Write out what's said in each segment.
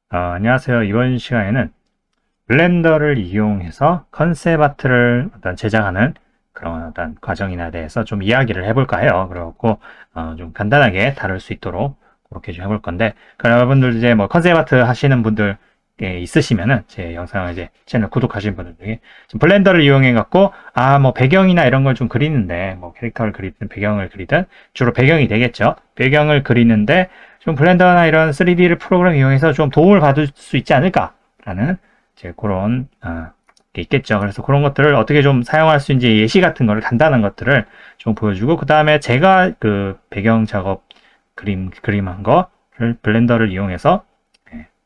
안녕하세요. 이번 시간에는 블렌더를 이용해서 컨셉 아트를 제작하는 그런 과정이나 대해서 좀 이야기를 해볼까 해요. 그래갖고 좀 간단하게 다룰 수 있도록 그렇게 좀 해볼 건데, 그럼 여러분들 이제 뭐 컨셉 아트 하시는 분들 있으시면은 제 영상을 이제 채널 구독하신 분들 중에 지금 블렌더를 이용해 갖고 뭐 배경이나 이런 걸 좀 그리는데, 뭐 캐릭터를 그리든 배경을 그리든 주로 배경이 되겠죠. 배경을 그리는데 좀 블렌더나 이런 3D를 프로그램 이용해서 좀 도움을 받을 수 있지 않을까라는 이제 그런 게 있겠죠. 그래서 그런 것들을 어떻게 좀 사용할 수 있는지 예시 같은 거를 간단한 것들을 좀 보여주고, 그 다음에 제가 그 배경 작업 그림한 거를 블렌더를 이용해서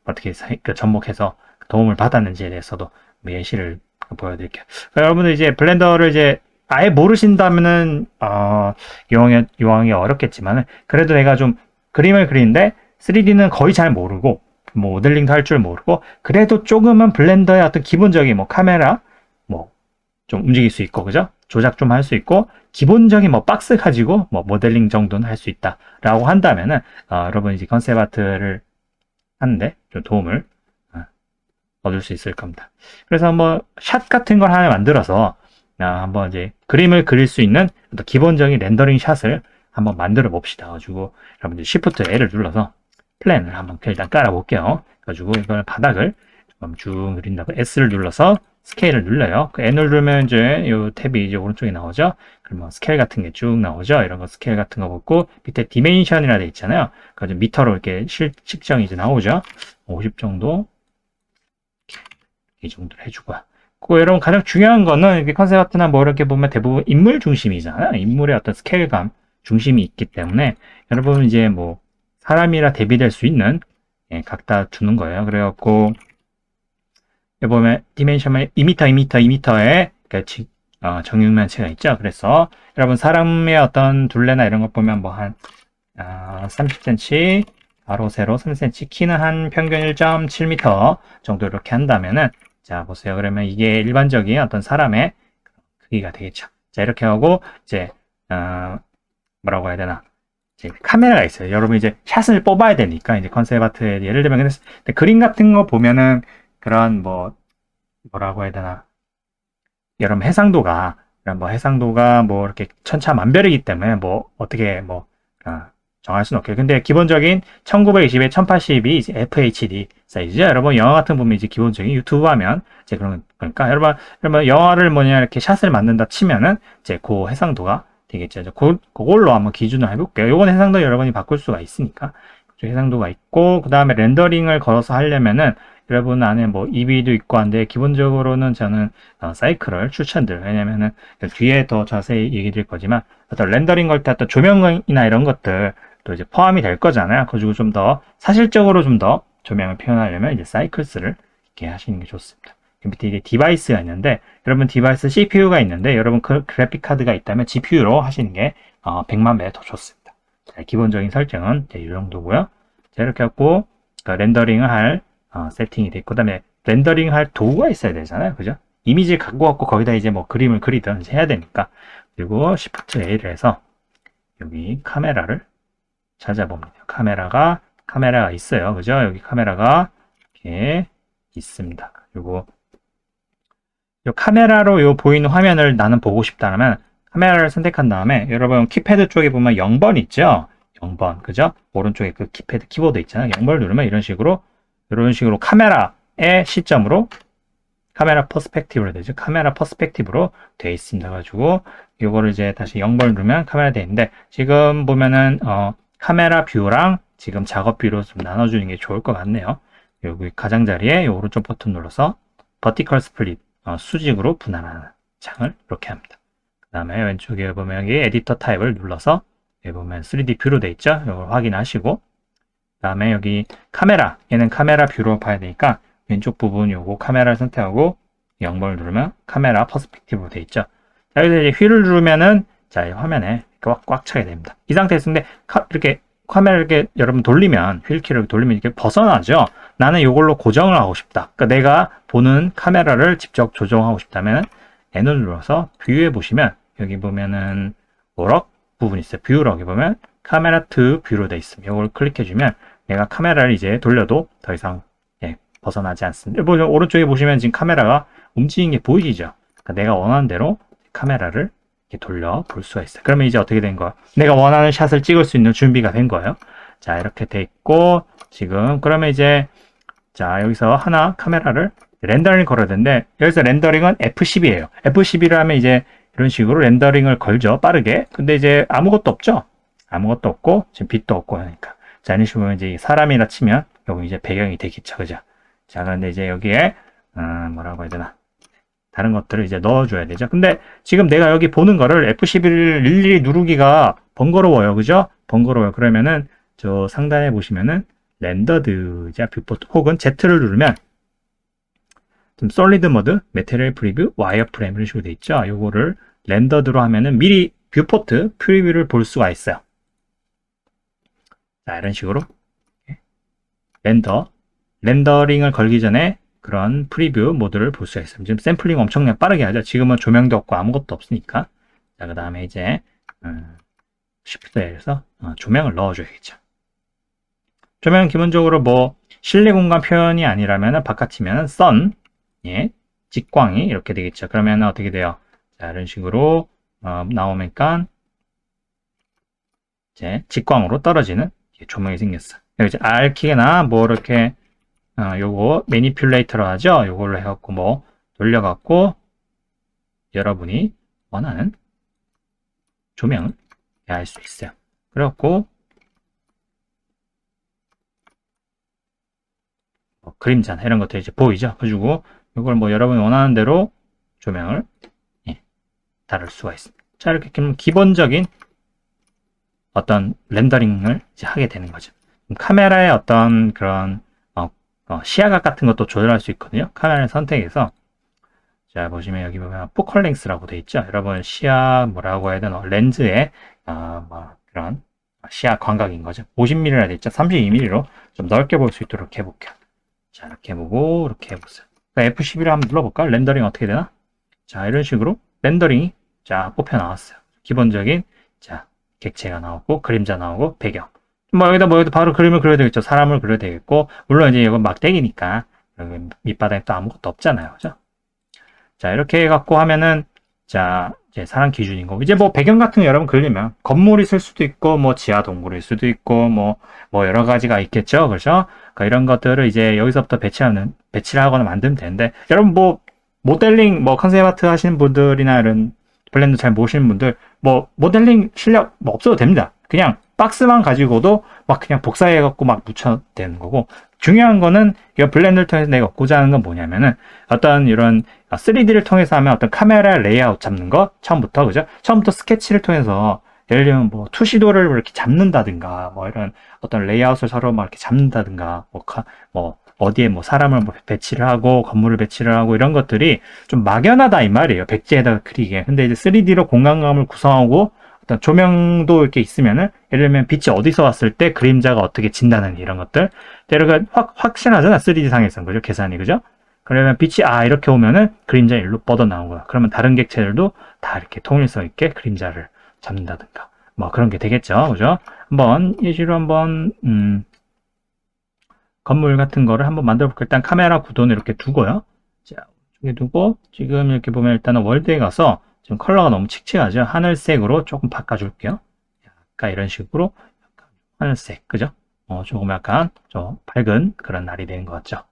어떻게 접목해서 도움을 받았는지에 대해서도 예시를 보여드릴게요. 그러니까 여러분들 이제 블렌더를 이제 아예 모르신다면은 이용하기 어렵겠지만은, 그래도 내가 좀 그림을 그리는데 3D는 거의 잘 모르고 뭐 모델링도 할 줄 모르고, 그래도 조금은 블렌더의 어떤 기본적인 뭐 카메라 뭐 좀 움직일 수 있고, 그죠? 조작 좀 할 수 있고, 기본적인 뭐 박스 가지고 뭐 모델링 정도는 할 수 있다라고 한다면은, 여러분 이제 컨셉 아트를 하는데 좀 도움을 얻을 수 있을 겁니다. 그래서 한번 샷 같은 걸 하나 만들어서 한번 이제 그림을 그릴 수 있는 어떤 기본적인 렌더링 샷을 한번 만들어 봅시다. 가지고 여러분들 Shift L을 눌러서 플랜을 한번 일단 깔아 볼게요. 가지고 이걸 바닥을 쭉 그린다고 S를 눌러서 스케일을 눌러요. 그 N을 누르면 이제 이 탭이 이제 오른쪽에 나오죠. 그러면 스케일 같은 게 쭉 나오죠. 이런 거 스케일 같은 거 보고 밑에 디멘션이라 돼 있잖아요. 그래서 미터로 이렇게 측정이 이제 나오죠. 50 정도 이 정도로 해주고. 그 여러분 가장 중요한 거는 이렇게 컨셉 아트나 뭐 이렇게 보면 대부분 인물 중심이잖아요. 인물의 어떤 스케일감 중심이 있기 때문에 여러분 이제 뭐 사람이라 대비될 수 있는 각다 두는 거예요. 그래갖고 여기 보면 디멘션을 2m, 2m, 2m의 정육면체가 있죠. 그래서 여러분 사람의 어떤 둘레나 이런 것 보면 뭐 한 30cm, 가로 세로 3cm, 키는 한 평균 1.7m 정도 이렇게 한다면은, 자 보세요. 그러면 이게 일반적인 어떤 사람의 크기가 되겠죠. 자 이렇게 하고 이제 뭐라고 해야 되나, 이제 카메라가 있어요. 여러분 이제 샷을 뽑아야 되니까 이제 컨셉 아트에 예를 들면 그림 같은 거 보면은 그런 뭐 뭐라고 해야 되나, 여러분 해상도가 뭐 이렇게 천차만별이기 때문에 뭐 어떻게 뭐 정할 수는 없겠요. 근데 기본적인 1920에 1080이 이제 FHD 사이즈죠. 여러분 영화 같은 거 보면 이제 기본적인 유튜브 하면 이제 그러니까 여러분 영화를 뭐냐 이렇게 샷을 만든다 치면은 이제 그 해상도가 되겠죠. 그걸로 한번 기준을 해볼게요. 요건 해상도 여러분이 바꿀 수가 있으니까 해상도가 있고, 그 다음에 렌더링을 걸어서 하려면은 여러분 안에 뭐 EB도 있고 한데, 기본적으로는 저는 사이클을 추천드려요. 왜냐면은 뒤에 더 자세히 얘기 드릴 거지만 어떤 렌더링 걸 때 어떤 조명이나 이런 것들 또 이제 포함이 될 거잖아요. 그리고 좀 더 사실적으로 좀 더 조명을 표현하려면 이제 사이클스를 이렇게 하시는 게 좋습니다. 밑에 이게 디바이스가 있는데, 여러분 디바이스 CPU가 있는데 여러분 그래픽 카드가 있다면 GPU로 하시는 게 100만 배 더 좋습니다. 자, 기본적인 설정은 이 정도고요. 자, 이렇게 갖고 렌더링을 할 세팅이 돼 있고, 그다음에 렌더링 할 도구가 있어야 되잖아요. 그죠? 이미지를 갖고 갖고 거기다 이제 뭐 그림을 그리든 해야 되니까. 그리고 Shift A를 해서 여기 카메라를 찾아봅니다. 카메라가 있어요. 그죠? 여기 카메라가 이렇게 있습니다. 그리고 이 카메라로 요 보이는 화면을 나는 보고 싶다면 카메라를 선택한 다음에 여러분 키패드 쪽에 보면 0번 있죠? 0번. 그죠? 오른쪽에 그 키패드 키보드 있잖아요. 0번을 누르면 이런 식으로 카메라의 시점으로 카메라 퍼스펙티브로 되죠. 카메라 퍼스펙티브로 되어 있습니다. 가지고 이거를 이제 다시 0번을 누르면 카메라 되어 있는데, 지금 보면은 카메라 뷰랑 지금 작업 뷰로 좀 나눠주는 게 좋을 것 같네요. 여기 가장자리에 이 오른쪽 버튼 눌러서 버티컬 스플릿 수직으로 분할하는 창을 이렇게 합니다. 그 다음에 왼쪽에 보면 여기 에디터 타입을 눌러서 여기 보면 3D 뷰로 되어 있죠. 이걸 확인하시고, 그 다음에 여기 카메라, 얘는 카메라 뷰로 봐야 되니까 왼쪽 부분 요거 카메라를 선택하고 0번을 누르면 카메라 퍼스펙티브로 되어 있죠. 자, 여기서 이제 휠을 누르면은 자, 이 화면에 꽉 차게 됩니다. 이 상태에서 근데 이렇게 카메라를 이렇게 여러분 돌리면, 휠키를 돌리면 이렇게 벗어나죠. 나는 이걸로 고정을 하고 싶다. 그러니까 내가 보는 카메라를 직접 조정하고 싶다면 N을 눌러서 뷰에 보시면 여기 보면은 워럭 부분 있어요. 뷰로 여기 보면 카메라 투 뷰로 되어 있습니다. 이걸 클릭해주면 내가 카메라를 이제 돌려도 더 이상 벗어나지 않습니다. 오른쪽에 보시면 지금 카메라가 움직이는 게 보이시죠? 그러니까 내가 원하는 대로 카메라를 이렇게 돌려 볼 수가 있어요. 그러면 이제 어떻게 된 거야? 내가 원하는 샷을 찍을 수 있는 준비가 된 거예요. 자, 이렇게 돼 있고, 지금, 그러면 이제, 자, 여기서 하나 카메라를 렌더링 걸어야 되는데, 여기서 렌더링은 F12예요. F12를 하면 이제 이런 식으로 렌더링을 걸죠. 빠르게. 근데 이제 아무것도 없죠? 아무것도 없고, 지금 빛도 없고 하니까. 자, 이런 식으로 이제 사람이라 치면, 여기 이제 배경이 되겠죠. 그죠? 자, 그런데 이제 여기에, 뭐라고 해야 되나. 다른 것들을 이제 넣어줘야 되죠. 근데 지금 내가 여기 보는 거를 F11을 일일이 누르기가 번거로워요. 그죠? 번거로워요. 그러면은 저 상단에 보시면은 렌더드 뷰포트 혹은 Z를 누르면 좀 솔리드 모드, 메테리얼 프리뷰, 와이어 프레임 이런 식으로 돼 있죠. 요거를 렌더드로 하면은 미리 뷰포트 프리뷰를 볼 수가 있어요. 자, 이런 식으로 렌더링을 걸기 전에 그런 프리뷰 모드를 볼 수가 있어요. 지금 샘플링 엄청나게 빠르게 하죠. 지금은 조명도 없고 아무것도 없으니까. 자, 그 다음에 이제 Shift에서 조명을 넣어줘야겠죠. 조명은 기본적으로 뭐 실내 공간 표현이 아니라면 바깥이면 선, 예, 직광이 이렇게 되겠죠. 그러면 어떻게 돼요? 자, 이런 식으로 나오니까 이제 직광으로 떨어지는 조명이 생겼어. 여기 이제 R키나 뭐 이렇게 요거 매니퓰레이터로 하죠. 요걸로 해갖고 뭐 돌려갖고 여러분이 원하는 조명을 할 수 있어요. 그래갖고 뭐 그림자나 이런 것들이 이제 보이죠. 그리고 이걸 뭐 여러분이 원하는 대로 조명을 다룰 수가 있습니다. 자, 이렇게 기본적인 어떤 렌더링을 이제 하게 되는 거죠. 카메라의 어떤 그런 시야각 같은 것도 조절할 수 있거든요. 카메라를 선택해서 자, 보시면 여기 보면 포컬 랭스라고 되어 있죠. 여러분 시야 뭐라고 해야 되나 렌즈의 뭐 그런 시야 광각인 거죠. 50mm라 되어 있죠. 32mm로 좀 넓게 볼 수 있도록 해볼게요. 자, 이렇게 보고 이렇게 해보세요. 그러니까 F11을 한번 눌러볼까? 렌더링 어떻게 되나? 자, 이런 식으로 렌더링이 자 뽑혀 나왔어요. 기본적인 자 객체가 나오고 그림자 나오고 배경. 뭐 여기다 바로 그림을 그려야 되겠죠. 사람을 그려야 되겠고 물론 이제 이건 막대기니까 밑바닥에 또 아무것도 없잖아요. 그죠? 자, 이렇게 해갖고 하면은 자 이제 사람 기준인 거고 이제 뭐 배경 같은 거 여러분 그리면 건물이 있을 수도 있고 뭐 지하 동굴일 수도 있고 뭐 여러 가지가 있겠죠. 그렇죠? 그러니까 이런 것들을 이제 여기서부터 배치를 하거나 만들면 되는데 여러분 뭐 모델링 뭐 컨셉 아트 하시는 분들이나 이런 블렌더 잘 모르시는 분들 뭐 모델링 실력 뭐 없어도 됩니다. 그냥 박스만 가지고도 막 그냥 복사해갖고 막 묻혀도 되는 거고 중요한 거는 이 블렌더를 통해서 내가 얻고자 하는 건 뭐냐면은 어떤 이런 3D를 통해서 하면 어떤 카메라 레이아웃 잡는 거 처음부터 그죠? 처음부터 스케치를 통해서 예를 들면 뭐 투시도를 이렇게 잡는다든가 뭐 이런 어떤 레이아웃을 서로 막 이렇게 잡는다든가 뭐 어디에 뭐 사람을 뭐 배치를 하고 건물을 배치를 하고 이런 것들이 좀 막연하다 이 말이에요. 백지에다가 그리기에. 근데 이제 3D로 공간감을 구성하고 어떤 조명도 이렇게 있으면은 예를 들면 빛이 어디서 왔을 때 그림자가 어떻게 진다는 이런 것들. 때로가 확실하잖아. 3D 상에서는 그죠? 계산이 그죠? 그러면 빛이 이렇게 오면은 그림자 일로 뻗어 나온 거야. 그러면 다른 객체들도 다 이렇게 통일성 있게 그림자를 잡는다든가 뭐 그런 게 되겠죠. 그죠? 한번 예시로 한번 건물 같은 거를 한번 만들어 볼게요. 일단 카메라 구도는 이렇게 두고요. 자, 이렇게 두고 지금 이렇게 보면 일단은 월드에 가서 지금 컬러가 너무 칙칙하죠. 하늘색으로 조금 바꿔줄게요. 약간 이런 식으로 약간 하늘색, 그죠? 조금 약간 좀 밝은 그런 날이 되는 것 같죠.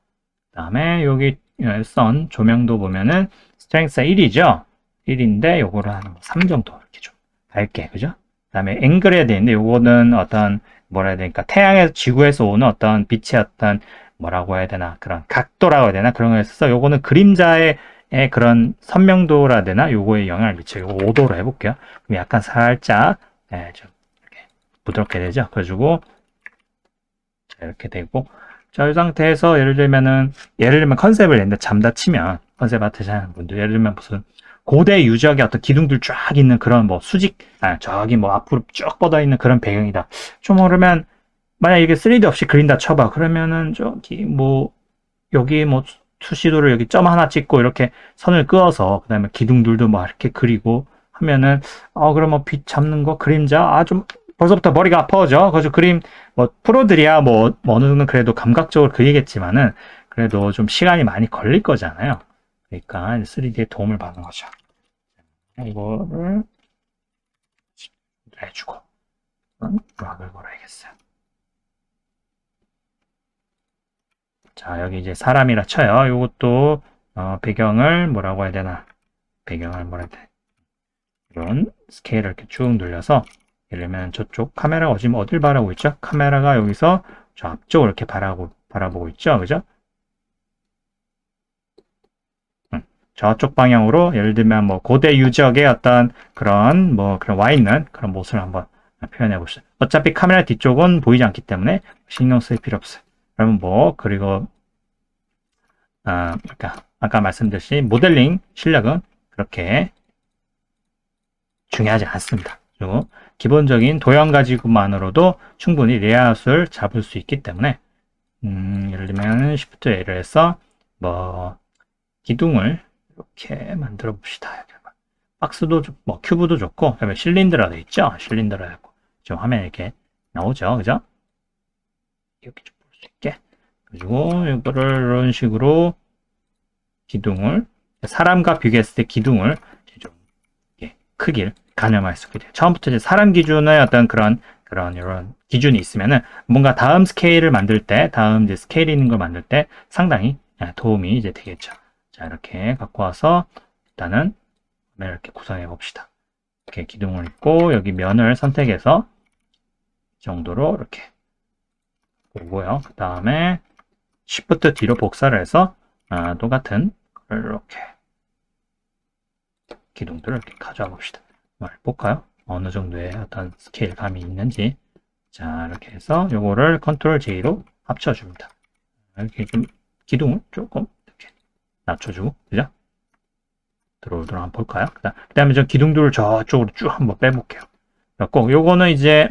그 다음에 여기 선 조명도 보면은 스트렝스가 1이죠. 1인데 요거를 한 3 정도 이렇게 좀 밝게, 그죠? 그 다음에 앵글 해야 되는데 요거는 어떤 뭐라 해야 되니까 태양에서 지구에서 오는 어떤 빛의 어떤 뭐라고 해야 되나 그런 각도라고 해야 되나 그런 거 있어서 요거는 그림자의 그런 선명도라 해야 되나 요거에 영향을 미쳐요. 요거 5도로 해볼게요. 그럼 약간 살짝 좀 이렇게 부드럽게 되죠. 그래가지고 자, 이렇게 되고 자, 이 상태에서 예를 들면 컨셉을 냈는데 잠다 치면 컨셉 아트 하는 분들 예를 들면 무슨 고대 유적의 어떤 기둥들 쫙 있는 그런 뭐 저기 뭐 앞으로 쭉 뻗어 있는 그런 배경이다. 좀 그러면 만약 이게 3D 없이 그린다 쳐봐. 그러면은 저기 뭐 여기 뭐 투시도를 여기 점 하나 찍고 이렇게 선을 그어서 그다음에 기둥들도 막 이렇게 그리고 하면은 그럼 뭐 빛 잡는 거 그림자 좀 벌써부터 머리가 아파져. 그래서 그림 뭐 프로들이야 뭐 어느 정도 그래도 감각적으로 그리겠지만은 그래도 좀 시간이 많이 걸릴 거잖아요. 그러니까 3D의 도움을 받는 거죠. 이거를 해주고 락을 걸어야겠어요. 자, 여기 이제 사람이라 쳐요. 이것도 배경을 뭐라고 해야 되나? 배경을 뭐라 해야 돼? 이런 스케일을 이렇게 쭉 늘려서 예를 들면 저쪽 카메라가 지금 어딜 바라보고 있죠? 카메라가 여기서 저 앞쪽을 이렇게 바라보고 있죠? 그죠? 저쪽 방향으로 예를 들면 뭐 고대 유적의 어떤 그런 와 있는 그런 모습을 한번 표현해 보시죠. 어차피 카메라 뒤쪽은 보이지 않기 때문에 신경 쓸 필요 없어요. 그러면 그리고 그러니까 아까 말씀드렸듯이 모델링 실력은 그렇게 중요하지 않습니다. 그리고 기본적인 도형 가지고만으로도 충분히 레이아웃을 잡을 수 있기 때문에 예를 들면 Shift A를 해서 기둥을 이렇게 만들어 봅시다. 박스도 큐브도 좋고 그다음에 실린더라 돼 있죠. 실린더라 있고 지금 화면에 이렇게 나오죠. 그죠? 이렇게 좀 볼 수 있게. 그리고 이거를 이런 식으로 기둥을 사람과 비교했을 때 기둥을 좀 크기를 가늠할 수 있게 돼요. 처음부터 이제 사람 기준의 어떤 그런 이런 기준이 있으면은 뭔가 다음 스케일을 만들 때, 다음 이제 스케일 있는 걸 만들 때 상당히 도움이 이제 되겠죠. 자, 이렇게 갖고 와서 일단은 이렇게 구성해 봅시다. 이렇게 기둥을 있고 여기 면을 선택해서 이 정도로 이렇게 보고요. 그 다음에 Shift 뒤로 복사를 해서 똑같은 걸 이렇게 기둥들을 이렇게 가져와 봅시다. 볼까요? 어느 정도의 어떤 스케일감이 있는지. 자, 이렇게 해서 요거를 컨트롤 J로 합쳐줍니다. 이렇게 좀 기둥을 조금 이렇게 낮춰주고, 그죠? 들어오도록 한번 볼까요? 그 다음에 저 기둥들을 저쪽으로 쭉 한번 빼볼게요. 꼭 요거는 이제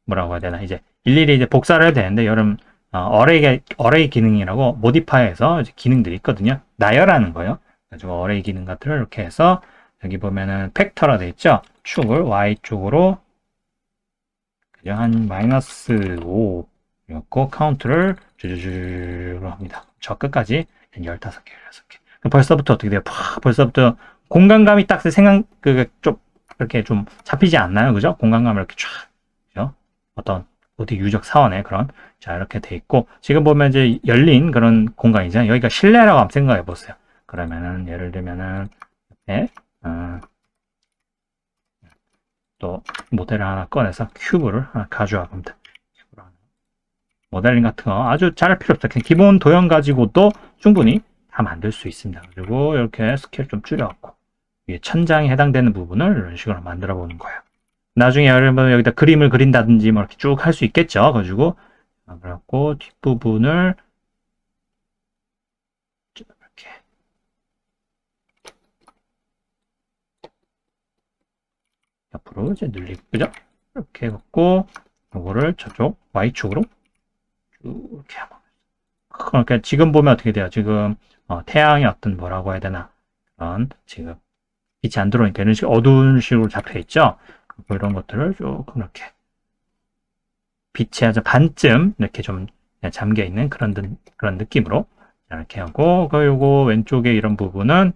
뭐라고 해야 되나, 이제 일일이 이제 복사를 해야 되는데 여러분 어레이 기능이라고 모디파이어에서 이제 기능들이 있거든요. 나열하는 거예요. 그래서 어레이 기능 같은 걸 이렇게 해서 여기 보면은 팩터라 돼 있죠. 축을 Y쪽으로 그죠? 한 -5 이렇고 카운트를 주주주로 합니다. 저 끝까지 15개, 16개. 벌써부터 어떻게 돼요? 벌써부터 공간감이 딱 좀 이렇게 좀 잡히지 않나요? 그죠? 공간감을 이렇게 쫙, 그죠? 어떤 어디 유적 사원의 그런, 자, 이렇게 돼 있고, 지금 보면 이제 열린 그런 공간이잖아요. 여기가 실내라고 한번 생각해 보세요. 그러면은, 예를 들면은, 또, 모델을 하나 꺼내서 큐브를 하나 가져와 봅니다. 모델링 같은 거 아주 잘할 필요 없다. 그냥 기본 도형 가지고도 충분히 다 만들 수 있습니다. 그리고 이렇게 스케일 좀 줄여갖고, 위에 천장에 해당되는 부분을 이런 식으로 만들어 보는 거예요. 나중에 여러분 여기다 그림을 그린다든지 뭐 이렇게 쭉 할 수 있겠죠. 가지고 그래갖고 뒷부분을 이렇게 옆으로 이제 늘리고, 그죠? 이렇게 해갖고 이거를 저쪽 Y축으로 쭉 이렇게 한번. 그러니까 지금 보면 어떻게 돼요? 지금 태양의 어떤 뭐라고 해야 되나, 그런 지금 빛이 안 들어오니까 이런 식으로 어두운 식으로 잡혀 있죠. 이런 것들을 조금 이렇게 빛이 아주 반쯤 이렇게 좀 잠겨 있는 그런 느낌으로 이렇게 하고, 요거 왼쪽에 이런 부분은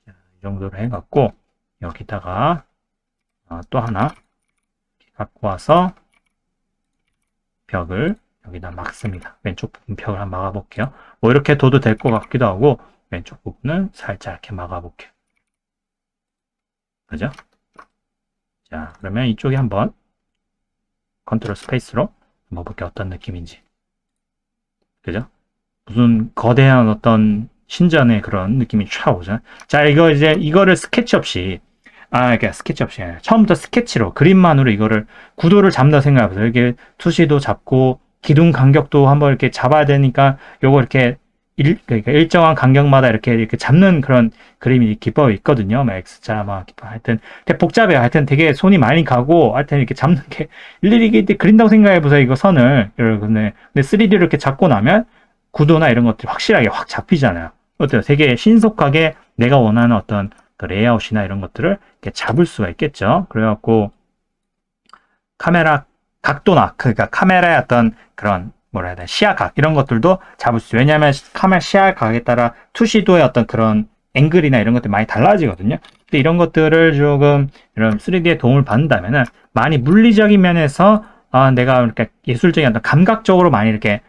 이 정도로 해갖고 여기다가 또 하나 갖고 와서 벽을 여기다 막습니다. 왼쪽 부분 벽을 한번 막아볼게요. 뭐 이렇게 둬도 될 것 같기도 하고, 왼쪽 부분은 살짝 이렇게 막아볼게요. 그죠? 자, 그러면 이쪽에 한번 컨트롤 스페이스로 한번 볼게요. 어떤 느낌인지. 그죠? 무슨 거대한 어떤 신전의 그런 느낌이 촥 오잖아요. 자, 이거를 스케치 없이, 그러니까 스케치 없이, 처음부터 스케치로, 그림만으로 이거를 구도를 잡는다 생각해보세요. 이렇게 투시도 잡고, 기둥 간격도 한번 이렇게 잡아야 되니까, 요거 이렇게 그러니까 일정한 간격마다 이렇게 잡는 그런 그림이 기법이 있거든요. X자, 하여튼 되게 복잡해요. 하여튼 되게 손이 많이 가고, 하여튼 이렇게 잡는 게 일일이 이렇게 그린다고 생각해보세요. 이거 선을. 근데 3D로 이렇게 잡고 나면 구도나 이런 것들이 확실하게 확 잡히잖아요. 어때요? 되게 신속하게 내가 원하는 어떤 그 레이아웃이나 이런 것들을 이렇게 잡을 수가 있겠죠. 그래갖고 카메라 각도나, 그러니까 카메라의 어떤 그런 뭐라 해야 되나, 시야각 이런 것들도 잡을 수 있어요. 왜냐하면 카메라 시야각에 따라 투시도의 어떤 그런 앵글이나 이런 것들이 많이 달라지거든요. 근데 이런 것들을 조금 이런 3D의 도움을 받는다면은 많이 물리적인 면에서 내가 이렇게 예술적인 어떤 감각적으로 많이 이렇게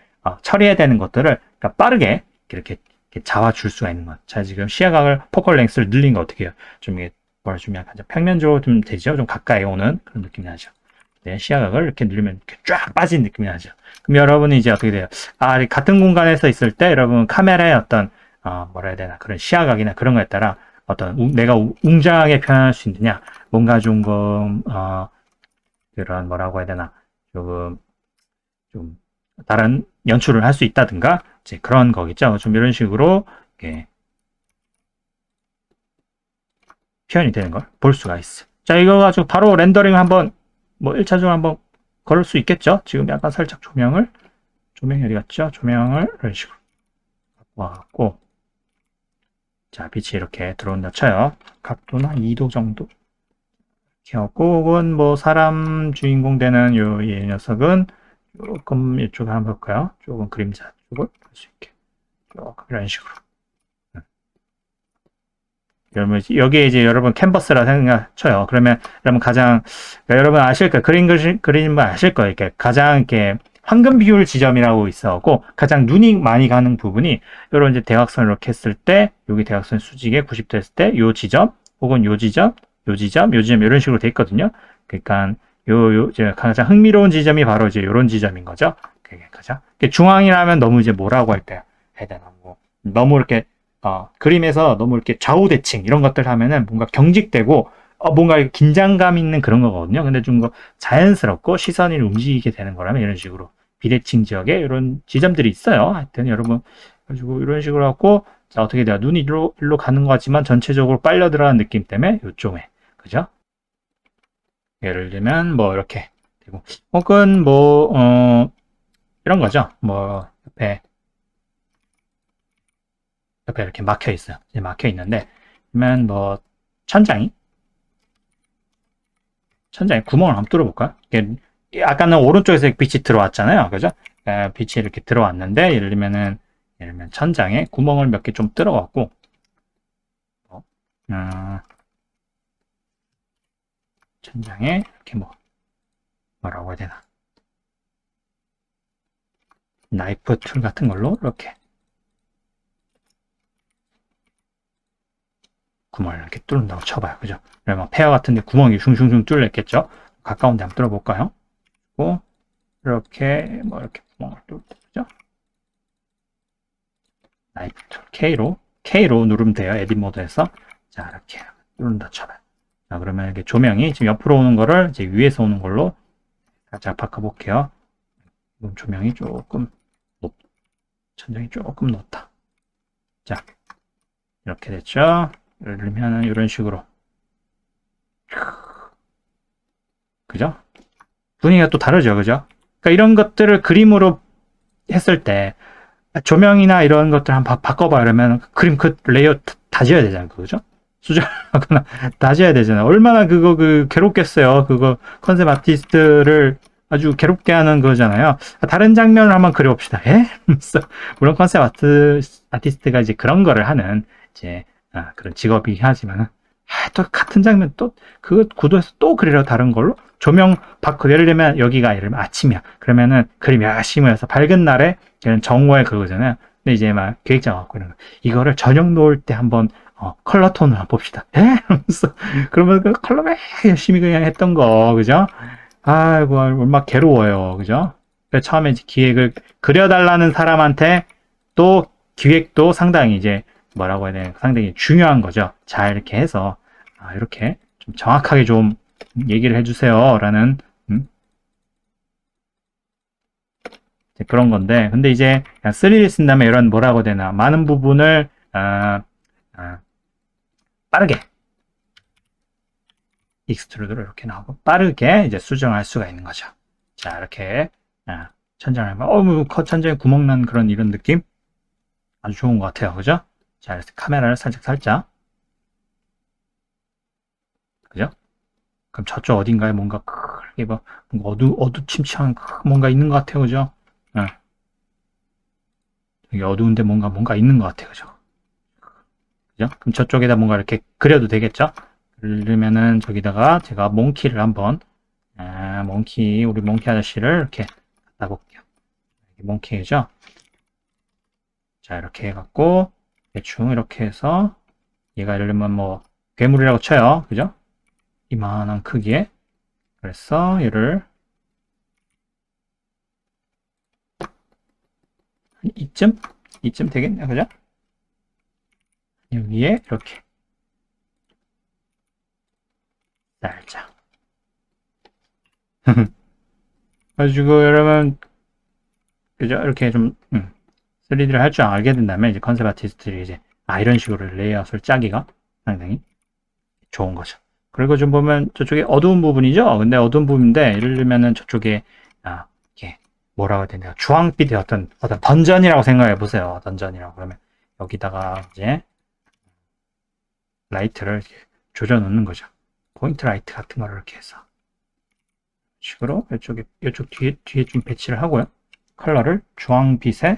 처리해야 되는 것들을 그러니까 빠르게 이렇게 잡아줄 수가 있는 것. 자, 지금 시야각을 포컬 랭스를 늘린 거 어떻게 해요? 좀 이게 뭐라 좀 약간 평면적으로 좀 되죠? 좀 가까이 오는 그런 느낌이 나죠. 네, 시야각을 이렇게 누르면 이렇게 쫙 빠진 느낌이 나죠. 그럼 여러분이 이제 어떻게 돼요? 같은 공간에서 있을 때 여러분 카메라의 어떤 뭐라 해야 되나 그런 시야각이나 그런 거에 따라 어떤 내가 웅장하게 표현할 수 있느냐, 뭔가 조금 그런 뭐라고 해야 되나 조금 좀 다른 연출을 할 수 있다든가 이제 그런 거겠죠. 좀 이런 식으로 이렇게 표현이 되는 걸 볼 수가 있어. 자, 이거 가지고 바로 렌더링 한번 뭐 1차적으로 한번 걸을 수 있겠죠. 지금 약간 살짝 조명이 어디 갔죠? 조명을 이런 식으로 갖고 와갖고 자, 빛이 이렇게 들어온다 쳐요. 각도는 한 2도 정도 이렇게 하고 혹은 뭐 사람 주인공 되는 이 녀석은 조금 이쪽에 한번 볼까요? 조금 그림자 쪽을 볼 수 있게 조금 이런 식으로 여러분 여기에 이제 여러분 캔버스라 생각 쳐요. 그러면 여러분 가장 그러니까 여러분 아실 거예요. 그림은 아실 거예요. 이렇게 가장 이렇게 황금 비율 지점이라고 있어갖고 가장 눈이 많이 가는 부분이 이런 이제 대각선을 이렇게 했을 때 여기 대각선 수직에 90도 했을 때 요 지점 혹은 요 지점 요 지점 요 지점 이런 식으로 돼 있거든요. 그러니까 요 이제 가장 흥미로운 지점이 바로 이제 요런 지점인 거죠. 그게 그죠? 중앙이라면 너무 이제 뭐라고 할 때 해야 되나 뭐 너무 이렇게 그림에서 너무 이렇게 좌우대칭 이런 것들 하면은 뭔가 경직되고 뭔가 긴장감 있는 그런 거거든요. 근데 좀 자연스럽고 시선이 움직이게 되는 거라면 이런 식으로 비대칭 지역에 이런 지점들이 있어요. 하여튼 여러분 가지고 이런 식으로 갖고 자 어떻게 돼요? 눈이 일로 가는 것 같지만 전체적으로 빨려 들어가는 느낌 때문에 요쪽에 그죠? 예를 들면 뭐 이렇게 되고 혹은 뭐 이런 거죠. 뭐 옆에 이렇게 막혀 있어요. 이제 막혀 있는데 그러면 뭐 천장이 구멍을 한번 뚫어볼까요? 아까는 오른쪽에서 빛이 들어왔잖아요. 그죠? 빛이 이렇게 들어왔는데, 예를 들면 천장에 구멍을 몇 개 좀 뚫어갖고, 천장에 이렇게 뭐라고 해야 되나. 나이프 툴 같은 걸로 이렇게 구멍을 이렇게 뚫는다고 쳐봐요. 그죠? 그러면 페어 같은데 구멍이 슝슝슝 뚫렸겠죠? 가까운 데 한번 뚫어볼까요? 이렇게 이렇게 구멍을 뚫고 그죠? 나이프 툴 K로 누르면 돼요. 에딧 모드에서 자 이렇게 뚫는다 쳐봐요. 자 그러면 이렇게 조명이 지금 옆으로 오는 거를 이제 위에서 오는 걸로 살짝 바꿔볼게요. 조명이 조금 천장이 조금 높다. 자 이렇게 됐죠? 예를 들면 이런 식으로 그죠? 분위기가 또 다르죠, 그죠? 그러니까 이런 것들을 그림으로 했을 때 조명이나 이런 것들 한번 바꿔봐 그러면 그림 그 레이어 다 지어야 되잖아요, 그죠? 수정하거나 다 지어야 되잖아요. 얼마나 그거 괴롭겠어요. 그거 컨셉 아티스트를 아주 괴롭게 하는 거잖아요. 다른 장면을 한번 그려봅시다. 예? 물론 컨셉 아티스트가 이제 그런 거를 하는 이제 그런 직업이긴 하지만 또 같은 장면 또 그 구도에서 또 그리려 다른 걸로 조명 바꿔 예를 들면 여기가 예를 들면 아침이야. 그러면은 그림 열심히 해서 밝은 날에 정오에 그거잖아요. 근데 이제 막 기획자가 갖고 이런 거 이거를 저녁 놓을 때 한번 컬러 톤을 한번 봅시다. 예? 그러면 그 컬러 막 열심히 그냥 했던 거 그죠? 아이고 얼마나 괴로워요. 그죠? 처음에 기획을 그려달라는 사람한테 또 기획도 상당히 이제 뭐라고 해야 되나 상당히 중요한 거죠. 잘 이렇게 해서 이렇게 좀 정확하게 좀 얘기를 해주세요 라는 그런 건데 근데 이제 3D 쓴다면 이런 뭐라고 해야 되나 많은 부분을 빠르게 익스트루드로 이렇게 나오고 빠르게 이제 수정할 수가 있는 거죠. 자 이렇게 천장을 하면 천장에 구멍 난 그런 이런 느낌 아주 좋은 것 같아요. 그죠? 자 이렇게 카메라를 살짝 그죠? 그럼 저쪽 어딘가에 뭔가 크게 뭔가 어두침침한 뭔가 있는 것 같아요. 그죠? 여기 어두운데 뭔가 있는 것 같아요. 그죠? 그죠? 그럼 저쪽에다 뭔가 이렇게 그려도 되겠죠? 그러면은 저기다가 제가 몽키를 한번, 우리 몽키 아저씨를 이렇게 갖다 볼게요. 몽키죠? 자, 이렇게 해갖고, 대충 이렇게 해서, 얘가 예를 들면 뭐, 괴물이라고 쳐요. 그죠? 이만한 크기에. 그래서 얘를, 한 이쯤 되겠네. 그죠? 여기에 이렇게. 살짝. 가지고 여러분, 그죠? 이렇게 좀, 3D를 할 줄 알게 된다면, 이제 컨셉 아티스트들이 이제, 이런 식으로 레이아웃을 짜기가 상당히 좋은 거죠. 그리고 좀 보면 저쪽에 어두운 부분이죠? 근데 어두운 부분인데, 예를 들면은 저쪽에, 이게, 뭐라고 해야 되나, 주황빛의 어떤 던전이라고 생각해 보세요. 던전이라고. 그러면 여기다가 이제, 라이트를 이렇게 조져 놓는 거죠. 포인트 라이트 같은 거를 이렇게 해서. 식으로, 이쪽 뒤에 좀 배치를 하고요. 컬러를 주황빛에,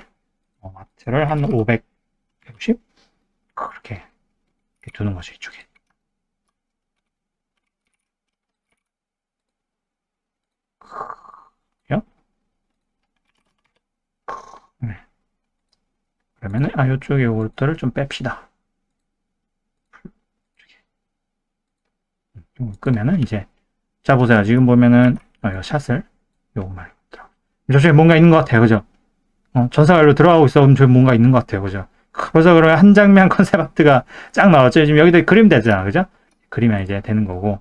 마트를 한 500, 160? 그렇게, 이렇게 두는 거죠, 이쪽에. 네. 그러면은, 이쪽에 요거를 좀 뺍시다. 좀 끄면은, 이제, 자, 보세요. 지금 보면은, 이 샷을, 요것만, 저쪽에 뭔가 있는 것 같아요. 그죠? 전사갈로 들어가고 있어. 그럼 저기 뭔가 있는 것 같아요. 그죠? 그래서 그러면 한 장면 컨셉 아트가 쫙 나왔죠. 지금 여기다 그림 되잖아. 그죠? 그리면 이제 되는 거고.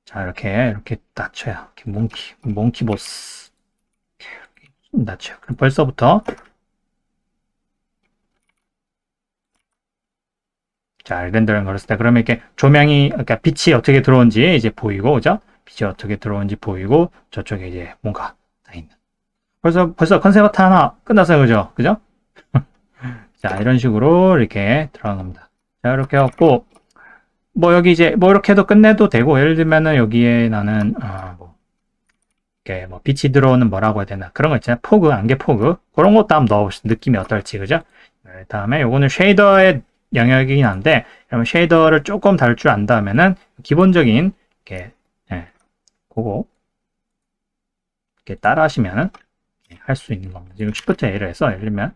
자, 이렇게 낮춰요. 이렇게 몽키 보스. 이렇게 낮춰요. 그럼 벌써부터. 자, 렌더링 걸었을 때. 그러면 이렇게 조명이, 그러니까 빛이 어떻게 들어온지 이제 보이고, 그죠? 빛이 어떻게 들어온지 보이고, 저쪽에 이제 뭔가 다 있는. 벌써 컨셉 아트 하나 끝났어요. 그죠? 그죠? 자, 이런 식으로 이렇게 들어갑니다. 자, 이렇게 해갖고, 뭐 여기 이제 뭐 이렇게 해도 끝내도 되고, 예를 들면은 여기에 나는 이렇게 뭐 빛이 들어오는 뭐라고 해야 되나 그런 거 있잖아요. 포그, 안개 포그 그런 것도 한번 넣어보시죠. 느낌이 어떨지. 그죠? 다음에 요거는 쉐이더의 영역이긴 한데, 그러면 쉐이더를 조금 다룰 줄 안다면은 기본적인 이렇게 그거 이렇게 따라 하시면은 할 수 있는 겁니다. 지금 Shift A를 해서 예를 들면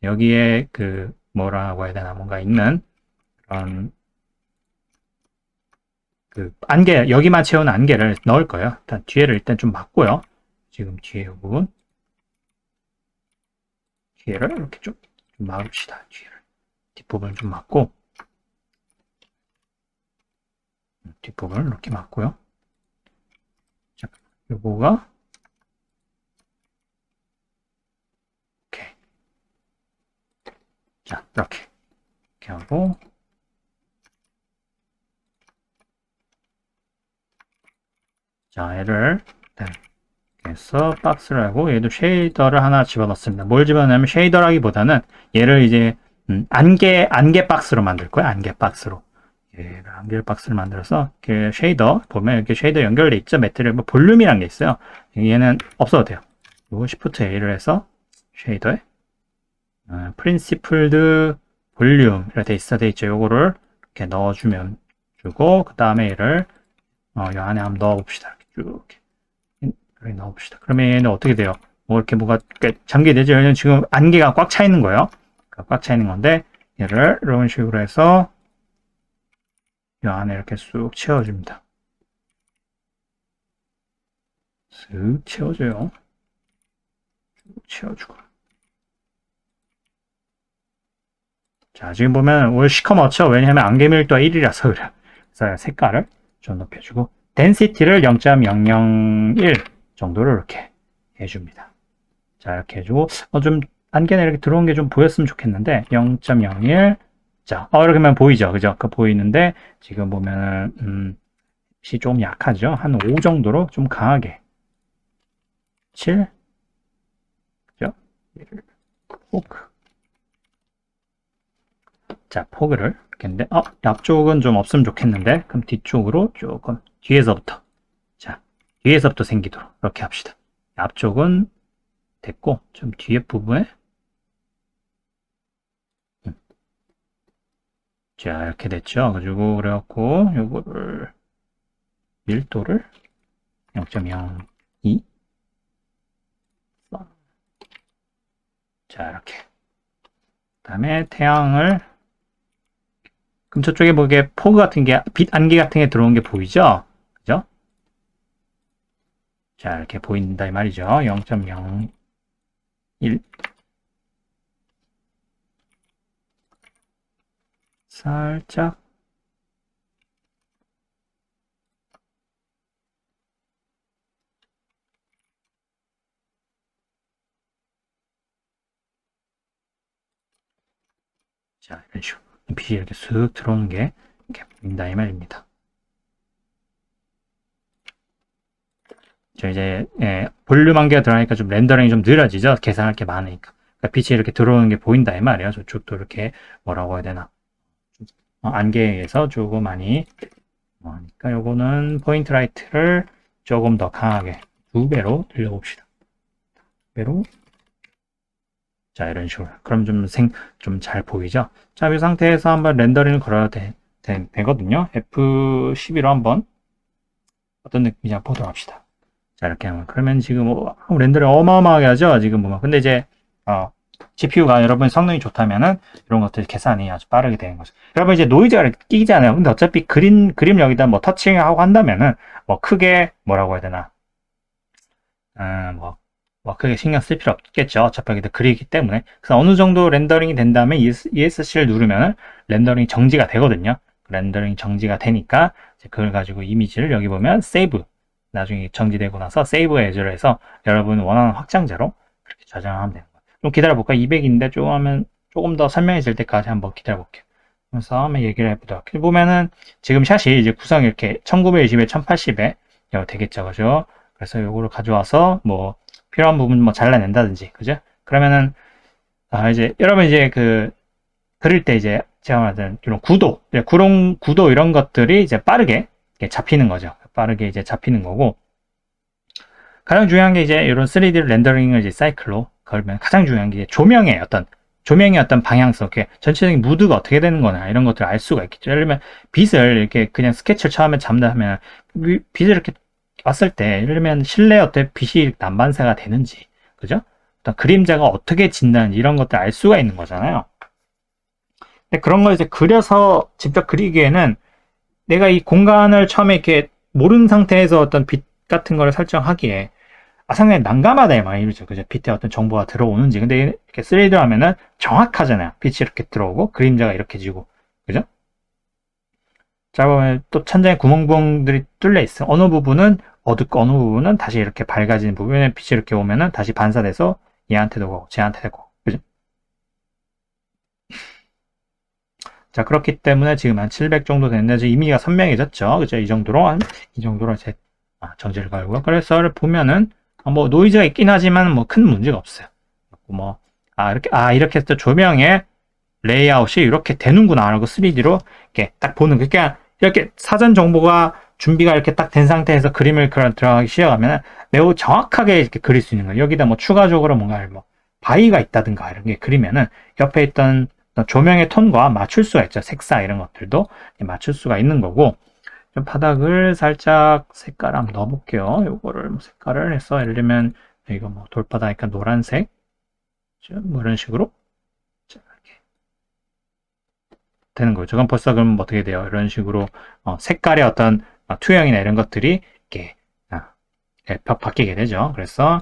여기에 그 뭐라고 해야 되나 뭔가 있는 그런 그 안개, 여기만 채운 안개를 넣을 거예요. 일단 뒤에를 좀 막고요. 지금 뒤에 이 부분. 뒤에를 이렇게 좀 막읍시다. 뒤에를. 뒷부분을 좀 막고. 뒷부분을 이렇게 막고요. 자, 요거가 오케이. 자, 이렇게 하고. 자, 얘를 해서 박스를 하고 얘도 쉐이더를 하나 집어넣습니다. 뭘 집어넣냐면 쉐이더라기보다는 얘를 이제 안개 박스로 만들 거예요. 안개 박스로. 안개 박스를 만들어서 이렇게 쉐이더 보면 이렇게 쉐이더 연결돼 있죠. 매트리얼 뭐 볼륨이란 게 있어요. 얘는 없어도 돼요. 요거 Shift A를 해서 쉐이더에 프린시플드 볼륨 이렇게 돼 있죠. 요거를 이렇게 넣어주면 주고 그 다음에 얘를 이 안에 한번 넣어봅시다. 이렇게 쭉 이렇게 넣어봅시다. 그러면 얘는 어떻게 돼요? 뭐 이렇게 뭐가 잠기되죠? 얘는 지금 안개가 꽉 차 있는 거예요. 꽉 차 있는 건데 얘를 이런 식으로 해서 이 안에 이렇게 쑥 채워줍니다. 쓱 채워줘요. 쭉 채워주고. 자, 지금 보면 올 시커멓죠? 왜냐하면 안개 밀도가 1이라서 그래요. 그래서 색깔을 좀 높여주고 density를 0.001 정도로 이렇게 해줍니다. 자, 이렇게 해주고 좀 안개나 이렇게 들어온 게 좀 보였으면 좋겠는데 0.01 자, 이렇게 하면 보이죠? 그죠? 그 보이는데 지금 보면은 빛이 좀 약하죠? 한 5 정도로 좀 강하게 7 그죠? 포크 자, 포그를 이렇게 했는데 앞쪽은 좀 없으면 좋겠는데 그럼 뒤쪽으로 조금 뒤에서부터 자, 뒤에서부터 생기도록 이렇게 합시다. 앞쪽은 됐고 좀 뒤에 부분에 자, 이렇게 됐죠. 그래갖고, 요거를, 밀도를 0.02. 자, 이렇게. 그 다음에 태양을, 그럼 저쪽에 뭐 이게 포그 같은 게, 빛 안개 같은 게 들어온 게 보이죠? 그죠? 자, 이렇게 보인다 이 말이죠. 0.01. 살짝. 자, 이런 식으로. 빛이 이렇게 쓱 들어오는 게 이렇게 보인다 이 말입니다. 저 이제 볼륨 한개가 들어가니까 좀 렌더링이 좀 느려지죠. 계산할 게 많으니까. 그러니까 빛이 이렇게 들어오는 게 보인다 이 말이에요. 저쪽도 이렇게 뭐라고 해야 되나. 안개에서 조금 많이 그러니까 요거는 포인트 라이트를 조금 더 강하게 2배로 늘려봅시다. 2배로. 자, 이런 식으로. 그럼 좀 잘 보이죠? 자, 이 상태에서 한번 렌더링을 걸어야 되거든요. F12로 한번 어떤 느낌인지 보도록 합시다. 자, 이렇게 하면. 그러면 지금 렌더링 어마어마하게 하죠? 지금 보면. 근데 이제, GPU가 여러분 성능이 좋다면은 이런 것들 계산이 아주 빠르게 되는 거죠. 여러분 이제 노이즈가 끼지 않아요. 근데 어차피 그림 여기다 뭐 터칭하고 한다면은 뭐 크게 뭐라고 해야 되나. 뭐 크게 신경 쓸 필요 없겠죠. 어차피 여기다 그리기 때문에. 그래서 어느 정도 렌더링이 된 다음에 ESC를 누르면은 렌더링이 정지가 되거든요. 렌더링 정지가 되니까 그걸 가지고 이미지를 여기 보면 세이브. 나중에 정지되고 나서 세이브 에즈로 해서 여러분 원하는 확장자로 그렇게 저장하면 되는 거예요. 좀 기다려볼까? 200인데 조금 더 설명해질 때까지 한번 기다려볼게요. 그래서 한번 얘기를 해보도록. 보면은 지금 샷이 이제 구성이 이렇게 1920에 1080에 되겠죠. 그죠? 그래서 요거를 가져와서 뭐 필요한 부분 뭐 잘라낸다든지, 그죠? 그러면은, 이제, 여러분 이제 그릴 때 이제 제가 말하는 이런 구도 이런 것들이 이제 빠르게 잡히는 거죠. 빠르게 이제 잡히는 거고, 가장 중요한 게 이제 이런 3D 렌더링을 이제 사이클로 걸면 가장 중요한 게 조명의 어떤 방향성, 전체적인 무드가 어떻게 되는 거나 이런 것들을 알 수가 있겠죠. 예를 들면 빛을 이렇게 그냥 스케치를 처음에 잡는다 하면 빛을 이렇게 왔을 때 예를 들면 실내에 어떻게 빛이 난반사가 되는지, 그죠? 어떤 그림자가 어떻게 진다는지 이런 것들 알 수가 있는 거잖아요. 근데 그런 걸 이제 그려서 직접 그리기에는 내가 이 공간을 처음에 이렇게 모르는 상태에서 어떤 빛 같은 걸 설정하기에 상당히 난감하다 이 말이죠. 그죠? 빛에 어떤 정보가 들어오는지. 근데 이렇게 3D로 하면은 정확하잖아요. 빛이 이렇게 들어오고 그림자가 이렇게 지고, 그죠? 자, 보면 또 천장에 구멍들이 뚫려 있어. 어느 부분은 어둡고 어느 부분은 다시 이렇게 밝아지는 부분에 빛이 이렇게 오면은 다시 반사돼서 얘한테도 가고 쟤한테도 가고, 그죠? 자, 그렇기 때문에 지금 한 700 정도 됐는데 지금 이미지가 선명해졌죠. 그죠? 이 정도로 제 정지를 걸고요. 그래서 보면은 뭐 노이즈가 있긴 하지만 뭐 큰 문제가 없어요. 뭐 이렇게 해서 조명의 레이아웃이 이렇게 되는구나 라고 3D로 이렇게 딱 보는 그러니까 이렇게 사전 정보가 준비가 이렇게 딱 된 상태에서 그림을 들어가기 시작하면 매우 정확하게 이렇게 그릴 수 있는 거예요. 여기다 뭐 추가적으로 뭔가 뭐 바위가 있다든가 이런 게 그리면은 옆에 있던 조명의 톤과 맞출 수가 있죠. 색상 이런 것들도 맞출 수가 있는 거고 좀 바닥을 살짝 색깔 한번 넣어볼게요. 요거를 뭐 색깔을 해서 예를 들면 이거 뭐 돌바닥이니까 노란색 뭐 이런 식으로 이렇게 되는 거죠. 그럼 벌써 그럼 어떻게 돼요? 이런 식으로 색깔의 어떤 투영이나 이런 것들이 이렇게 바뀌게 되죠. 그래서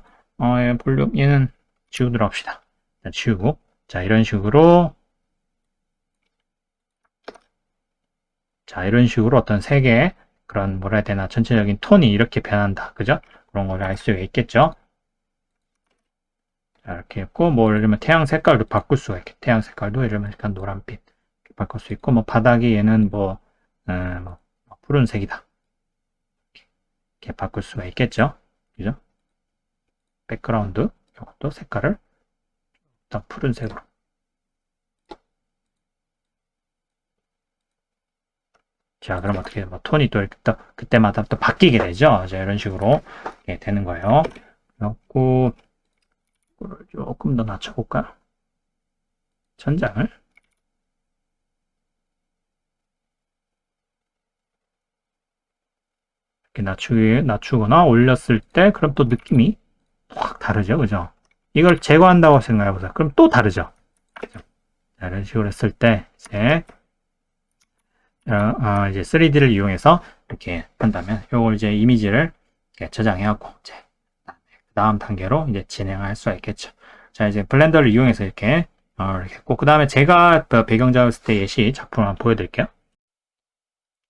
볼륨 얘는 지우도록 합시다. 지우고 자 이런 식으로 어떤 색의 그런 뭐라 해야 되나 전체적인 톤이 이렇게 변한다. 그죠? 그런 걸 알 수가 있겠죠. 자, 이렇게 있고 뭐 예를 들면 태양 색깔도 바꿀 수가 있게 태양 색깔도 예를 들면 약간 노란빛 바꿀 수 있고 뭐 바닥이 얘는 뭐 푸른색이다. 이렇게 바꿀 수가 있겠죠. 그죠? 백그라운드 이것도 색깔을 딱 푸른색으로 자 그럼 어떻게 뭐 톤이 또 이렇게 또 그때마다 또 바뀌게 되죠. 자, 이런 식으로 되는 거예요. 그래갖고 이거를 조금 더 낮춰볼까? 천장을 이렇게 낮추거나 올렸을 때, 그럼 또 느낌이 확 다르죠. 그죠? 이걸 제거한다고 생각해 보세요. 그럼 또 다르죠. 그죠? 자, 이런 식으로 했을 때, 이제 3D를 이용해서 이렇게 한다면, 요걸 이제 이미지를 이렇게 저장해갖고, 이제, 다음 단계로 이제 진행할 수가 있겠죠. 자, 이제 블렌더를 이용해서 이렇게 했고, 그 다음에 제가 배경 잡았을 때 예시 작품을 한번 보여드릴게요.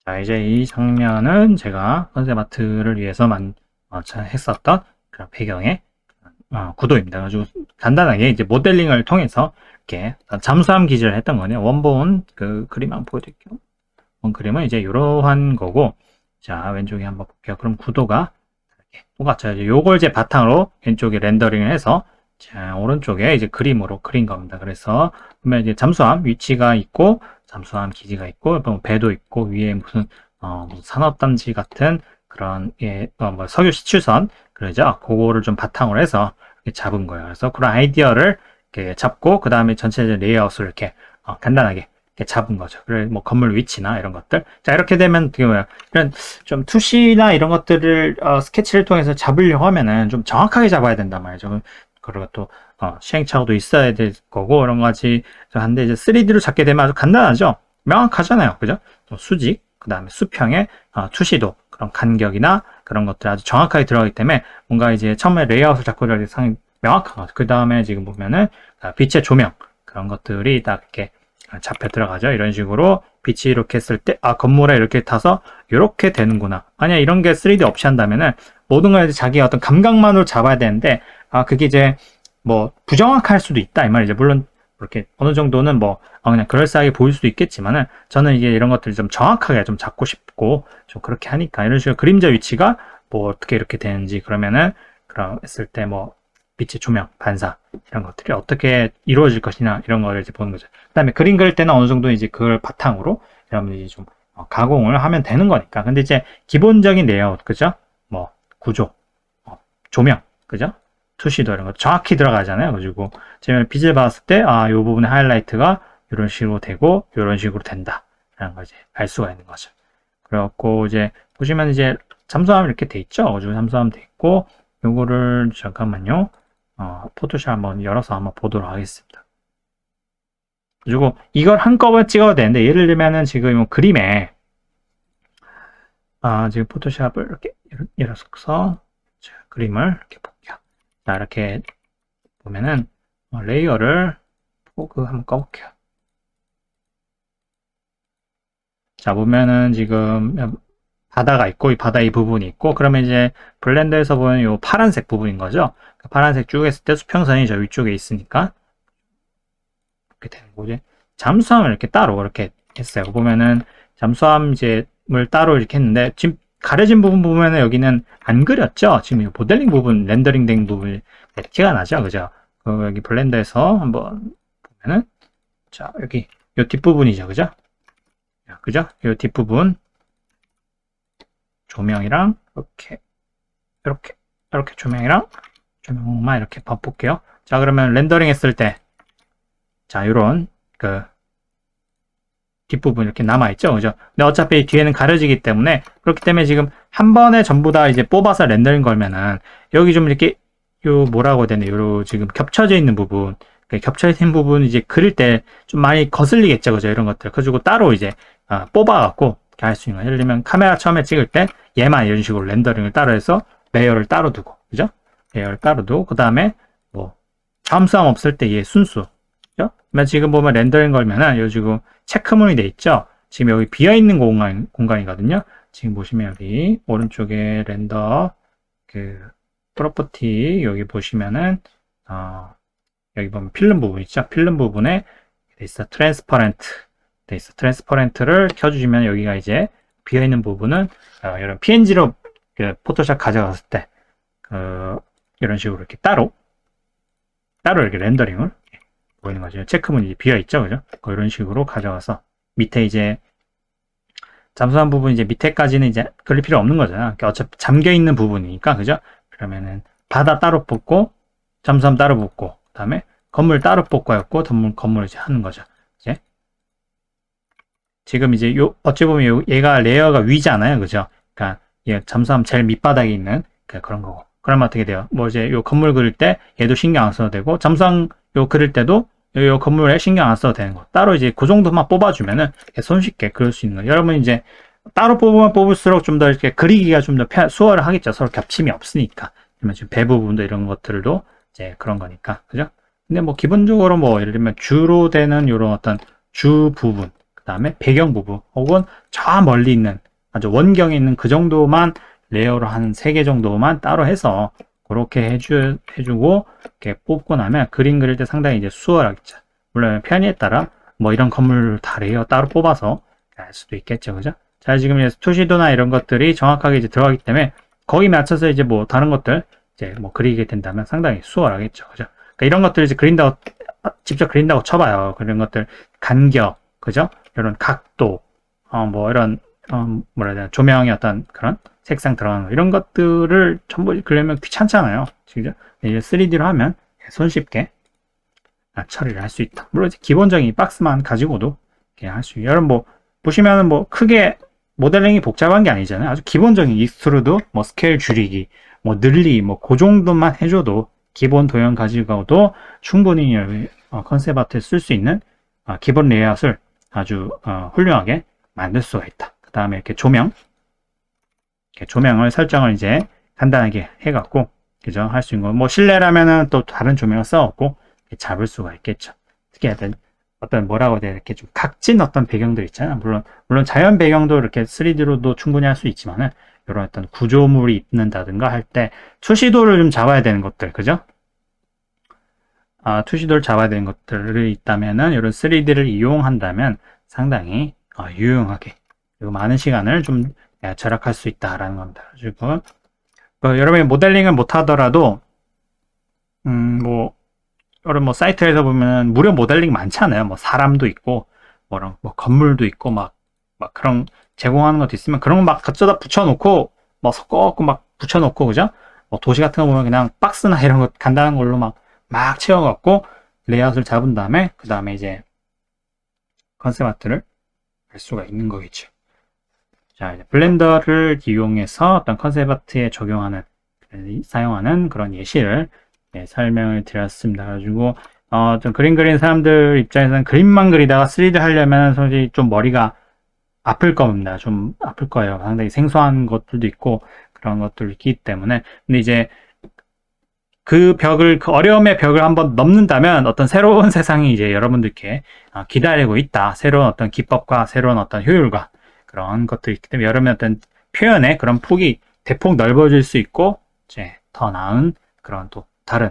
자, 이제 이 장면은 제가 컨셉 아트를 위해서만 했었던 그런 배경의 구도입니다. 가지고 간단하게 이제 모델링을 통해서 이렇게 잠수함 기질을 했던 거네요. 원본 그 그림 한번 보여드릴게요. 원 그림은 이제 이러한 거고, 자, 왼쪽에 한번 볼게요. 그럼 구도가 이렇게 똑같죠. 요걸 이제 바탕으로 왼쪽에 렌더링을 해서, 자, 오른쪽에 이제 그림으로 그린 겁니다. 그래서 보면 이제 잠수함 위치가 있고, 잠수함 기지가 있고, 배도 있고, 위에 무슨 산업단지 같은 그런 뭐 석유 시추선 그러죠. 그거를 좀 바탕으로 해서 이렇게 잡은 거예요. 그래서 그런 아이디어를 이렇게 잡고, 그 다음에 전체적인 레이아웃을 이렇게 간단하게 이렇게 잡은 거죠. 그래, 뭐 건물 위치나 이런 것들. 자, 이렇게 되면 어떻게 보면 이런 좀 투시나 이런 것들을 스케치를 통해서 잡으려고 하면은 좀 정확하게 잡아야 된단 말이죠. 그리고 또 시행착오도 있어야 될 거고 여러 가지 한데, 이제 3D로 잡게 되면 아주 간단하죠. 명확하잖아요. 그죠? 또 수직, 그 다음에 수평의 투시도, 그런 간격이나 그런 것들 아주 정확하게 들어가기 때문에 뭔가 이제 처음에 레이아웃을 잡고 들어가기 상당히 명확한 것 같아요. 그 다음에 지금 보면은 빛의 조명, 그런 것들이 딱 이렇게 잡혀 들어가죠. 이런 식으로 빛이 이렇게 했을 때, 건물에 이렇게 타서 이렇게 되는구나. 아니야, 이런 게 3D 없이 한다면은 모든 걸 자기 어떤 감각만으로 잡아야 되는데, 그게 이제 뭐 부정확할 수도 있다 이 말이죠. 물론 그렇게 어느 정도는 뭐 그냥 그럴싸하게 보일 수도 있겠지만은, 저는 이게 이런 것들이 좀 정확하게 좀 잡고 싶고 좀 그렇게 하니까, 이런 식으로 그림자 위치가 뭐 어떻게 이렇게 되는지, 그러면은 그럼 했을 때 뭐 빛의 조명, 반사 이런 것들이 어떻게 이루어질 것이냐, 이런 거를 이제 보는 거죠. 그다음에 그림 그릴 때는 어느 정도 이제 그걸 바탕으로 여러분들이 좀 가공을 하면 되는 거니까. 근데 이제 기본적인 레이아웃, 그죠? 뭐 구조, 조명, 그죠? 투시도 이런 거 정확히 들어가잖아요. 그리고 제가 빛을 봤을 때, 이 부분의 하이라이트가 이런 식으로 되고 이런 식으로 된다 라는 걸 이제 알 수가 있는 거죠. 그래갖고 이제 보시면 이제 잠수함 이렇게 돼 있죠. 그리고 잠수함 돼 있고, 요거를 잠깐만요. 포토샵 한번 열어서 한번 보도록 하겠습니다. 그리고 이걸 한꺼번에 찍어도 되는데, 예를 들면은 지금 그림에 지금 포토샵을 이렇게 열어서 그림을 이렇게 볼게요. 자, 이렇게 보면은 레이어를 포그 한번 꺼볼게요. 자, 보면은 지금 바다가 있고, 이 바다 이 부분이 있고, 그러면 이제 블렌더에서 보는 이 파란색 부분인 거죠. 그 파란색 쭉 했을 때 수평선이 저 위쪽에 있으니까 이렇게 되는 거지. 잠수함을 이렇게 따로 이렇게 했어요. 보면은 잠수함 이제물 따로 이렇게 했는데, 지금 가려진 부분 보면은 여기는 안 그렸죠. 지금 이 모델링 부분, 렌더링 된 부분이 티가 나죠. 그죠? 여기 블렌더에서 한번 보면은, 자, 여기 이 뒷부분이죠. 그죠? 그죠? 이 뒷부분 조명이랑 이렇게 조명만 이렇게 바꿀게요. 자, 그러면 렌더링 했을 때, 자, 요런 그 뒷부분 이렇게 남아있죠. 그죠? 근데 어차피 뒤에는 가려지기 때문에, 그렇기 때문에 지금 한 번에 전부 다 이제 뽑아서 렌더링 걸면은, 여기 좀 이렇게, 뭐라고 해야 되나, 요 지금 겹쳐져 있는 부분, 겹쳐져 있는 부분 이제 그릴 때 좀 많이 거슬리겠죠. 그죠? 이런 것들. 그래가지고 따로 이제, 뽑아갖고, 이렇게 할 수 있는 거예요. 예를 들면 카메라 처음에 찍을 때, 얘만 이런 식으로 렌더링을 따로 해서, 레이어를 따로 두고, 그죠? 레이어를 따로 두고, 그 다음에, 뭐, 잠수함 없을 때 얘 순수. 지금 보면 렌더링 걸면은 여기 지금 체크문이 돼 있죠. 지금 여기 비어있는 공간이거든요. 지금 보시면 여기 오른쪽에 렌더 그 프로퍼티 여기 보시면은 여기 보면 필름 부분 있죠. 필름 부분에 돼 있어 트랜스퍼런트 돼 있어. 트랜스퍼런트를 켜주시면 여기가 이제 비어있는 부분은 이런 PNG로 그 포토샵 가져갔을 때 이런 식으로 이렇게 따로 이렇게 렌더링을 보이는 거죠. 체크문이 비어 있죠, 그죠? 이런 식으로 가져가서 밑에 이제 잠수함 부분 이제 밑에까지는 이제 그릴 필요 없는 거잖아요. 그러니까 어차피 잠겨 있는 부분이니까, 그죠? 그러면은 바다 따로 뽑고 잠수함 따로 뽑고 그다음에 건물 따로 뽑고였고 건물 이제 하는 거죠. 이제 지금 이제 어찌 보면 얘가 레이어가 위잖아요, 그죠? 그러니까 예, 잠수함 제일 밑바닥에 있는 그런 거고. 그러면 어떻게 돼요? 뭐 이제 요 건물 그릴 때 얘도 신경 안 써도 되고, 잠수함 요 그릴 때도 요 건물에 신경 안 써도 되는 거. 따로 이제 그 정도만 뽑아주면은 손쉽게 그릴 수 있는 거. 여러분 이제 따로 뽑으면 뽑을수록 좀 더 이렇게 그리기가 좀 더 수월을 하겠죠. 서로 겹침이 없으니까. 그러면 지금 배 부분도 이런 것들도 이제 그런 거니까. 그죠? 근데 뭐 기본적으로 뭐 예를 들면 주로 되는 이런 어떤 주 부분, 그 다음에 배경 부분, 혹은 저 멀리 있는 아주 원경에 있는 그 정도만 레이어로 한 3개 정도만 따로 해서 그렇게 해주고 이렇게 뽑고 나면 그림 그릴 때 상당히 이제 수월하겠죠. 물론 편의에 따라 뭐 이런 건물 다 레이어 따로 뽑아서 할 수도 있겠죠. 그죠? 자, 지금 이제 투시도나 이런 것들이 정확하게 이제 들어가기 때문에 거기 맞춰서 이제 뭐 다른 것들 이제 뭐 그리게 된다면 상당히 수월하겠죠. 그죠? 그러니까 이런 것들 이제 그린다고, 직접 그린다고 쳐봐요. 그런 것들, 간격, 그죠? 이런 각도, 뭐 이런, 뭐라 해야 되나, 조명의 어떤 그런 색상 들어가는 거, 이런 것들을 전부 그리려면 귀찮잖아요. 그죠? 이제 3D로 하면 손쉽게 처리를 할 수 있다. 물론 이제 기본적인 박스만 가지고도 그냥 할 수 있어요. 여러분 뭐, 보시면은 뭐 크게 모델링이 복잡한 게 아니잖아요. 아주 기본적인 익스트루드, 뭐 스케일 줄이기, 뭐 늘리, 뭐 그 정도만 해줘도 기본 도형 가지고도 충분히 컨셉 아트에 쓸 수 있는 기본 레이아웃을 아주 훌륭하게 만들 수가 있다. 그 다음에 이렇게 이렇게 조명을 설정을 이제 간단하게 해갖고, 그죠? 할 수 있는 거. 뭐 실내라면은 또 다른 조명을 써갖고 잡을 수가 있겠죠. 특히 어떤 뭐라고 해야 돼, 이렇게 좀 각진 어떤 배경들 있잖아요. 물론 자연 배경도 이렇게 3D로도 충분히 할 수 있지만은, 이런 어떤 구조물이 있는다든가 할 때 투시도를 좀 잡아야 되는 것들, 그죠? 투시도를 잡아야 되는 것들이 있다면은, 이런 3D를 이용한다면 상당히 유용하게, 그리고 많은 시간을 좀 절약할 수 있다라는 겁니다. 그리고 여러분이 모델링을 못 하더라도, 여러 뭐 사이트에서 보면 무료 모델링 많잖아요. 뭐 사람도 있고, 뭐 건물도 있고, 막 그런 제공하는 것도 있으면 그런 거 막 갖다 붙여놓고, 뭐 섞어갖고 막 붙여놓고, 그죠? 뭐 도시 같은 거 보면 그냥 박스나 이런 거 간단한 걸로 막 채워갖고 레이아웃을 잡은 다음에, 그 다음에 이제 컨셉 아트를 할 수가 있는 거겠죠. 자, 이제 블렌더를 이용해서 어떤 컨셉 아트에 사용하는 그런 예시를 설명을 드렸습니다. 가지고 좀 그림 그리는 사람들 입장에서는 그림만 그리다가 3D 하려면 솔직히 좀 머리가 아플 겁니다. 좀 아플 거예요. 상당히 생소한 것들도 있고 그런 것들이 있기 때문에. 근데 이제 그 어려움의 벽을 한번 넘는다면 어떤 새로운 세상이 이제 여러분들께 기다리고 있다. 새로운 어떤 기법과 새로운 어떤 효율과 그런 것들이 있기 때문에 여러분의 어떤 표현의 그런 폭이 대폭 넓어질 수 있고, 이제 더 나은 그런 또 다른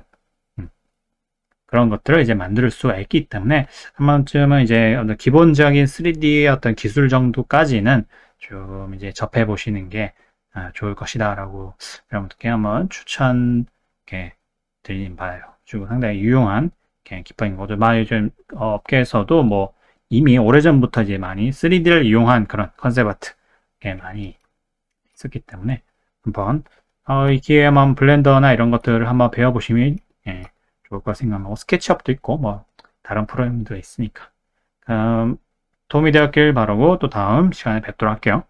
그런 것들을 이제 만들 수가 있기 때문에 한 번쯤은 이제 어떤 기본적인 3D의 어떤 기술 정도까지는 좀 이제 접해 보시는 게 좋을 것이다라고 여러분들께 한번 추천 드린 바예요. 그리고 상당히 유용한 기법인 거죠. 많이 좀 업계에서도 뭐 이미 오래전부터 이제 많이 3D를 이용한 그런 컨셉 아트 많이 있었기 때문에 한번 이 기회에만 블렌더나 이런 것들을 한번 배워보시면 좋을 거 생각하고, 스케치업도 있고 뭐 다른 프로그램도 있으니까 도움이 되었길 바라고 또 다음 시간에 뵙도록 할게요.